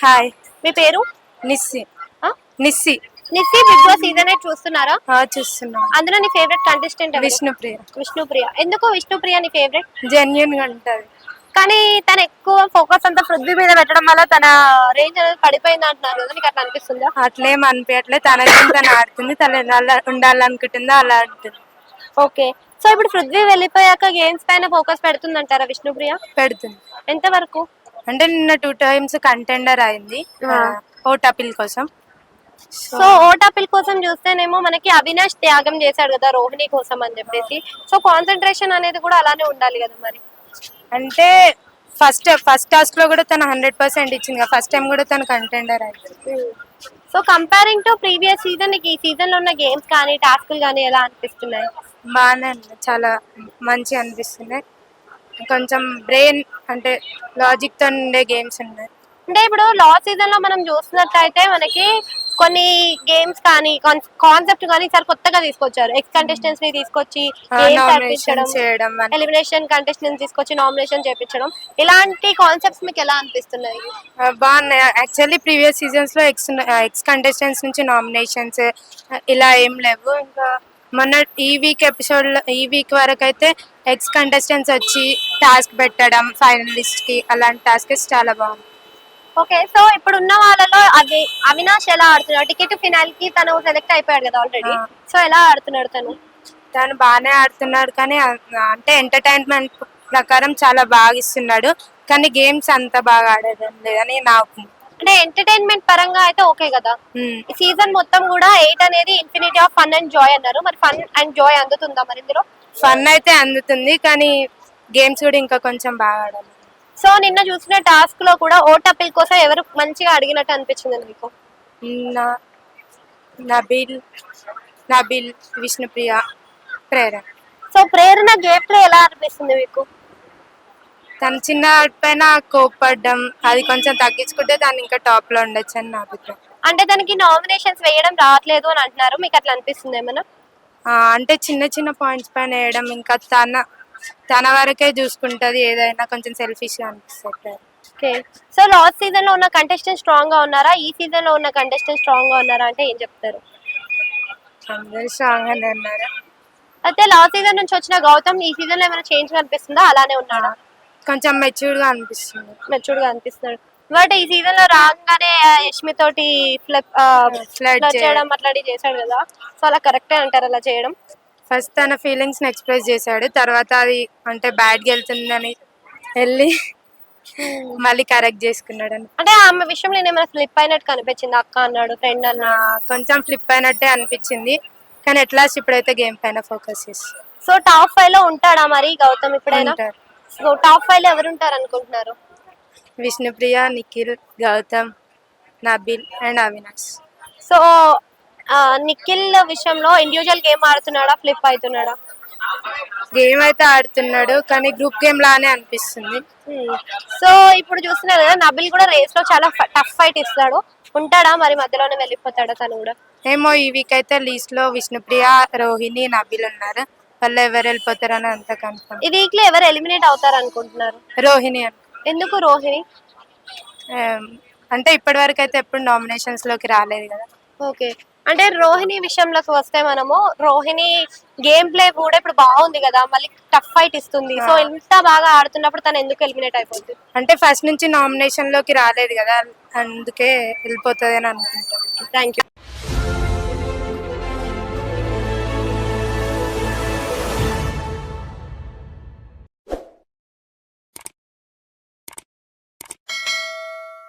Hi. మీ పేరు? నిస్సి. ఆ? Nissi. Nissi Bigg Boss season 8 చూస్తున్నారా? చూస్తున్నాం. అందులో నీ ఫేవరెట్ కంటెస్టెంట్ ఎవరు? విష్ణుప్రియ. విష్ణుప్రియ. ఎందుకు విష్ణుప్రియ నీ ఫేవరెట్? జెన్యున్ గా ఉంటది. కానీ తను ఎక్కువ ఫోకస్ అంతా పృథ్వీ మీద పెట్టడం వల్ల తన రేంజ్ అనేది పడిపోయింది అంటున్నారు కదా, నీకు అట్లా అనిపిస్తుందా? అట్లేం అనిపించట్లే. తన గేమ్ తను ఆడుతుంది. తను ఎలా ఉండాలనుకుంటుందో అలా ఆడుతుంది. ఓకే. సో ఇప్పుడు పృథ్వీ వెళ్ళిపోయాక గేమ్స్ పైన ఫోకస్ పెడుతుందంటారా విష్ణుప్రియ? పెడుతుంది. ఎంత వరకు? అంటే నిన్న 2 times కంటెండర్ అయింది ఓటాపిల్ కోసం. సో ఓటాపిల్ కోసం చూస్తేనేమో మనకి అవినాష్ త్యాగం చేశాడు కదా రోహిణి కోసం అని చెప్పేసి. సో కాన్సన్ట్రేషన్ అనేది కూడా అలానే ఉండాలి కదా మరి. అంటే ఫస్ట్ టాస్క్ లో కూడా తను 100% ఇచ్చింది. ఫస్ట్ టైం కూడా తను కంటెండర్ అయింది. So comparing to previous season ఈ సీజన్ లో ఉన్న గేమ్స్ కానీ టాస్క్లు కానీ ఎలా అనిపిస్తున్నాయి? బాగానే ఉంది. చాలా మంచి అనిపిస్తున్నాయి. కొంచెం బ్రెయిన్ అంటే లాజిక్ తో ఉండే గేమ్స్ ఉన్నాయి. అంటే ఇప్పుడు లాస్ట్ సీజన్ లో మనం చూసినట్లయితే మనకి కొన్ని గేమ్స్ కానీ కాన్సెప్ట్ కానీ ఈసారి కొత్తగా తీసుకొచ్చారు. ఎక్స్ కంటెస్టెంట్స్ ని తీసుకొచ్చి చేయడం, ఎలిమినేషన్ కంటెస్టెంట్స్ తీసుకొచ్చి నామినేషన్ చేపించడం, ఇలాంటి కాన్సెప్ట్స్ మీకు ఎలా అనిపిస్తున్నాయి? బాగున్నాయి. యాక్చువల్లీ ప్రీవియస్ సీజన్స్ లో ఎక్స్ కంటెస్టెంట్స్ నుంచి నామినేషన్స్ ఇలా ఏం లేవు. ఇంకా మొన్న ఈ వీక్ వరకు అయితే ఎక్స్ కంటెస్టెంట్స్ వచ్చి టాస్క్ పెట్టడం ఫైనలిస్ట్ కి, అలాంటి టాస్క్ చాలా బాగుంది. ఓకే. సో ఇప్పుడు ఉన్న వాళ్ళలో అవినాష్ ఎలా ఆడుతున్నాడు? టికెట్ ఫినాల్ కి తను సెలెక్ట్ అయిపోయాడు కదా ఆల్రెడీ. సో ఎలా ఆడుతున్నాడు తను బాగానే ఆడుతున్నాడు. కానీ అంటే ఎంటర్టైన్మెంట్ ప్రకారం చాలా బాగా ఇస్తున్నాడు. కానీ గేమ్స్ అంత బాగా ఆడడం లేదని నాకు. అంటే ఎంటర్టైన్మెంట్ పరంగా అయితే ఓకే కదా. ఈ సీజన్ మొత్తం కూడా 8 అనేది infinity of fun and Joy అన్నారు. మరి ఫన్ అండ్ జాయ్ అందుతుందా మరి ఇందులో? ఫన్ అయితే అందుతుంది, కానీ గేమ్స్ కూడా ఇంకా కొంచెం బాగా ఆడాలి. సో నిన్న చూసిన టాస్క్ లో కూడా ఓటాపిల్ కోసం ఎవరు మంచిగా అడిగినట్టు అనిపించింది మీకు? నబిల్, విష్ణుప్రియ, ప్రేరణ. సో ప్రేరణ గేమ్ ప్లే ఎలా అనిపిస్తుంది మీకు? తను చిన్న పైన కోప్పడ్డం అది కొంచెం తగ్గించుకుంటే దాన్ని ఇంకా టాప్ లో ఉండొచ్చు అని నా అభిప్రాయం. అంటే తనకి నామినేషన్స్ వేయడం రావట్లేదు అని అంటున్నారు, మీకు అట్లా అనిపిస్తుంది ఏమన్నా? అంటే చిన్న చిన్న పాయింట్స్ పైన వేయడం, ఇంకా తన వరకే చూసుకుంటది. ఏదైనా కొంచెం సెల్ఫిష్ గా అనిపిస్తుంది. ఓకే. సో లాస్ట్ సీజన్ లో ఉన్న కంటెస్టెంట్ స్ట్రాంగ్ గా ఉన్నారా, ఈ సీజన్ లో ఉన్న కంటెస్టెంట్ స్ట్రాంగ్ గా ఉన్నారా అంటే ఏం చెప్తారు? అందరూ స్ట్రాంగ్ గానే ఉన్నారు. అయితే లాస్ట్ సీజన్ నుంచి వచ్చిన గౌతమ్ ఈ సీజన్ లో ఏమైనా చేంజ్ కనిపిస్తుందా, అలానే ఉన్నాడా? కొంచెం మెచ్యూర్డ్ గా అనిపిస్తుంది. మెచ్యూర్డ్ గా అనిపిస్తున్నాడు. బట్ ఈ సీజన్ లో రాగానే యష్మి తోటి ఫ్లడ్ చేయడం అట్లాంటి చేశాడు కదా. సో అలా కరెక్టే అంటారు అలా చేయడం? ఫస్ట్ తన ఫీలింగ్స్ ని ఎక్స్ప్రెస్ చేశాడు, తర్వాత అది అంటే బ్యాడ్ గా వెళ్తుందని వెళ్ళి మళ్ళీ కరెక్ట్ చేసుకున్నాడు. అంటే ఆమె విషయంలో ఏమైనా ఫ్లిప్ అయినట్టు కనిపించింది? అక్క అన్నాడు, ఫ్రెండ్ అన్నా, కొంచెం ఫ్లిప్ అయినట్టే అనిపించింది. కానీ ఎట్లా ఇప్పుడైతే గేమ్ పైన ఫోకస్ చేస్తారు. సో టాప్ 5 లో ఉంటాడా మరి గౌతమ్ ఇప్పుడైనా? సో టాప్ 5 లో ఎవరు ఉంటారు అనుకుంటున్నారు? విష్ణుప్రియ, నిఖిల్, గౌతమ్, నబిల్ అండ్ అవినాష్. సో నిఖిల్ విషయంలో ఇండివిజువల్ గేమ్ ఆడుతున్నాడా, ఫ్లిప్ అవుతున్నాడా? గేమ్ అయితే ఆడుతున్నాడు, కానీ గ్రూప్ గేమ్ లానే అనిపిస్తుంది. సో ఇప్పుడు చూస్తున్నారు కదా, నబిల్ కూడా రేస్ లో చాలా టఫ్ ఫైట్ ఇస్తాడు. ఉంటాడా మరి మధ్యలోనే వెళ్ళిపోతాడా తను కూడా? ఏమో, ఈ వీక్ అయితే లీస్ట్ లో విష్ణుప్రియ, రోహిణి, నబిల్ ఉన్నారు. వాళ్ళు ఎవరు వెళ్ళిపోతారని అంత కన్ఫర్మ్. ఈ వీక్ లో ఎవరు ఎలిమినేట్ అవుతారు అనుకుంటున్నారు? రోహిణి. ఎందుకు రోహిణి? అంటే ఇప్పటి వరకు అయితే ఎప్పుడు నామినేషన్స్ లోకి రాలేదు కదా. ఓకే. అంటే రోహిణి విషయంలోకి వస్తే మనము రోహిణి గేమ్ ప్లే కూడా ఇప్పుడు బాగుంది కదా, మళ్ళీ టఫ్ ఫైట్ ఇస్తుంది. సో ఇంత బాగా ఆడుతున్నప్పుడు తను ఎందుకు ఎలిమినేట్ అయిపోతుంది? అంటే ఫస్ట్ నుంచి నామినేషన్ లోకి రాలేదు కదా, అందుకే వెళ్ళిపోతుంది అని అనుకుంటాను. Thank you.